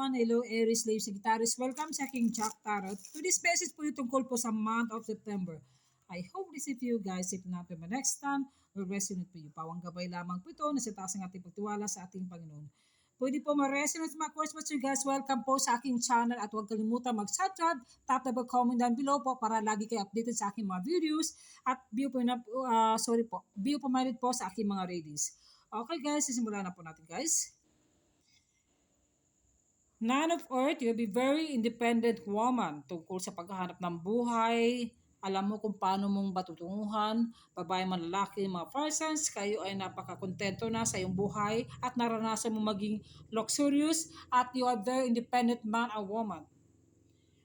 everyone. Hello, Aries, Slave, Sagittarius. Welcome sa aking Jack Tarot. Today's message po yung tungkol po sa month of September. I hope this if you guys, if not my next time, will resonate po you. Pawang gabay lamang po ito na sa taas ng ating pagtiwala sa ating Panginoon. Pwede po ma-resonate mga course but you guys, welcome po sa aking channel at huwag kalimutan mag-subscribe, tap the comment down below po para lagi kayo updated sa aking mga videos at view po minded po sa aking mga readings. Okay guys, simulan na po natin guys. Nine of Earth, you'll be very independent woman tungkol sa paghahanap ng buhay. Alam mo kung paano mong batutunguhan, babae man lalaki, mga persons, kayo ay napakakontento na sa iyong buhay at naranasan mo maging luxurious at you are very independent man or woman.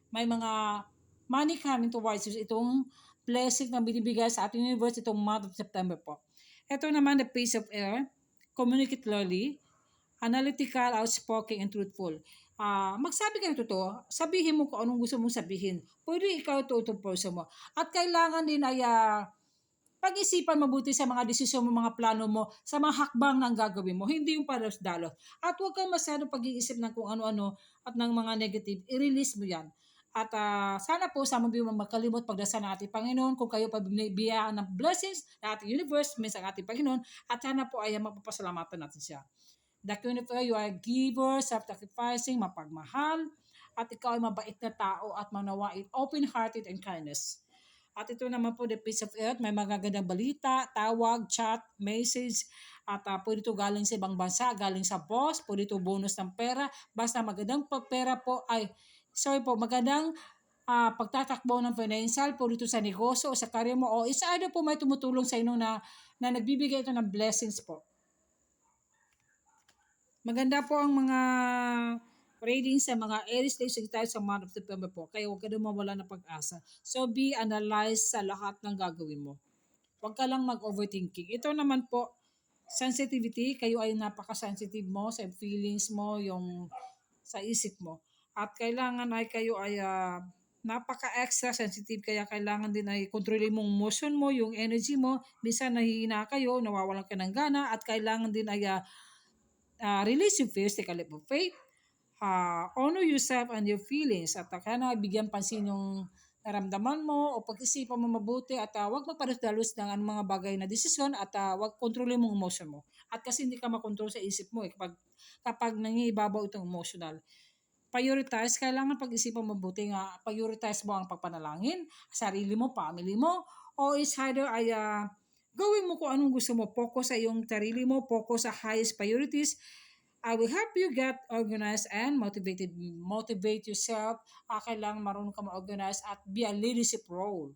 May mga money coming towards you, itong blessing na binibigay sa ating universe itong month of September po. Ito naman, the Page of Air, communicate clearly, analytical, outspoken, and truthful. Magsabi ka ng totoo, sabihin mo kung anong gusto mong sabihin. Pwede ikaw itong person mo. At kailangan din ay pag-isipan mabuti sa mga desisyon mo, mga plano mo, sa mga hakbang na gagawin mo. Hindi yung palos-dalos. At huwag kang masyadong pag-iisip ng kung ano-ano at ng mga negative. I-release mo yan. At sana po sa mga makalimot pagdasal ng ating Panginoon kung kayo pabibiyaan ng blessings ng ating universe, minsan ang ating Panginoon, at sana po ay mapapasalamatan natin siya. The Queen of Air, you are a giver, self-sacrificing, mapagmahal, at ikaw ay mabait na tao at manawain, open-hearted and kindness. At ito naman po, the Page of Earth, may magagandang balita, tawag, chat, message, at pwede ito galing sa ibang bansa, galing sa boss, pwede ito bonus ng pera, basta magandang pera po magandang pagtatakbo ng financial, pwede ito sa negosyo o sa career mo, o isa ano po may tumutulong sa inyo na nagbibigay ito ng blessings po. Maganda po ang mga reading sa mga Aries, Leo, Sagittarius sa month of September po. Kaya huwag ka na mawala ng pag-asa. So analyze sa lahat ng gagawin mo. Huwag ka lang mag-overthinking. Ito naman po, sensitivity. Kayo ay napaka-sensitive mo sa feelings mo, yung sa isip mo. At kailangan ay kayo ay napaka-extra sensitive. Kaya kailangan din ay kontrolin mong motion mo, yung energy mo. Minsan nahihina kayo, nawawalan ka ng gana. At kailangan din ay release your fears, take a leap of faith, honor yourself and your feelings, at kaya na bigyan pansin yung naramdaman mo o pag-isipan mo mabuti at huwag magpadalos ng mga bagay na desisyon at huwag kontrolin mong emotion mo. At kasi hindi ka makontrol sa isip mo kapag nangibabaw itong emotional. Prioritize, kailangan pag-isipan mabuti nga, prioritize mo ang pagpanalangin, sarili mo, family mo, o is either ay gawin mo kung anong gusto mo. Focus sa iyong sarili mo. Focus sa highest priorities. I will help you get organized and motivated. Motivate yourself. Kailangan marunong ka ma-organize at be a leadership role.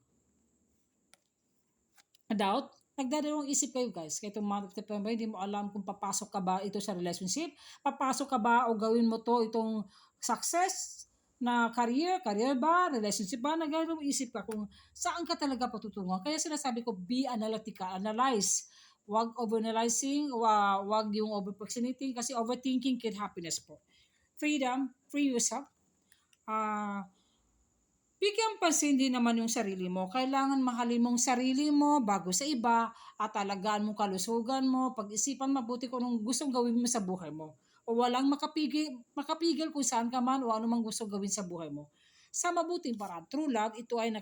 Doubt? Nagdadalawang isip kayo guys. Kaya itong month of September, hindi mo alam kung papasok ka ba ito sa relationship. Papasok ka ba o gawin mo to itong success na career ba, relationship ba, nagdadalawang isip ka kung saan ka talaga patutunguhan. Kaya sinasabi ko, be analytical, analyze. Wag overanalyzing, wag yung overproximity kasi overthinking can happiness po. Freedom, free yourself. Bigyan pansin din naman yung sarili mo. Kailangan mahalin mong sarili mo bago sa iba at alagaan mo kalusugan mo, pag-isipan mabuti kung anong gustong gawin mo sa buhay mo. O walang makapigil kung saan ka man o ano mang gusto gawin sa buhay mo. Sa mabuting paraan, true love, ito ay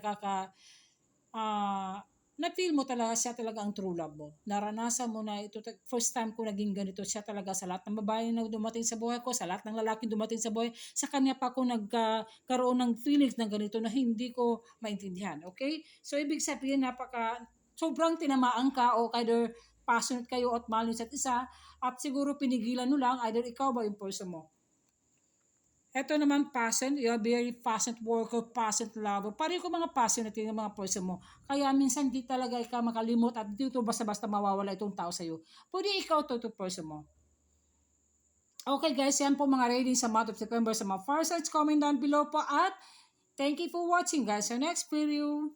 na-feel mo talaga siya talaga ang true love mo. Naranasan mo na ito, first time ko naging ganito, siya talaga sa lahat ng babae na dumating sa buhay ko, sa lahat ng lalaki dumating sa buhay, sa kanya pa ako nagkaroon ng feelings ng ganito na hindi ko maintindihan. Okay? So, ibig sabihin, sobrang tinamaan ka o either passionate kayo at mahal sa isa at siguro pinigilan mo lang, either ikaw ba yung person mo. Ito naman passion, you're very passionate worker, passionate lover. Pareho ko mga passionate yung mga person mo. Kaya minsan di talaga ikaw makalimot at dito basta-basta mawawala itong tao sa'yo. Pwede ikaw to person mo. Okay guys, yan po mga reading sa month of September sa mga first comment down below po at thank you for watching guys. Sa next video.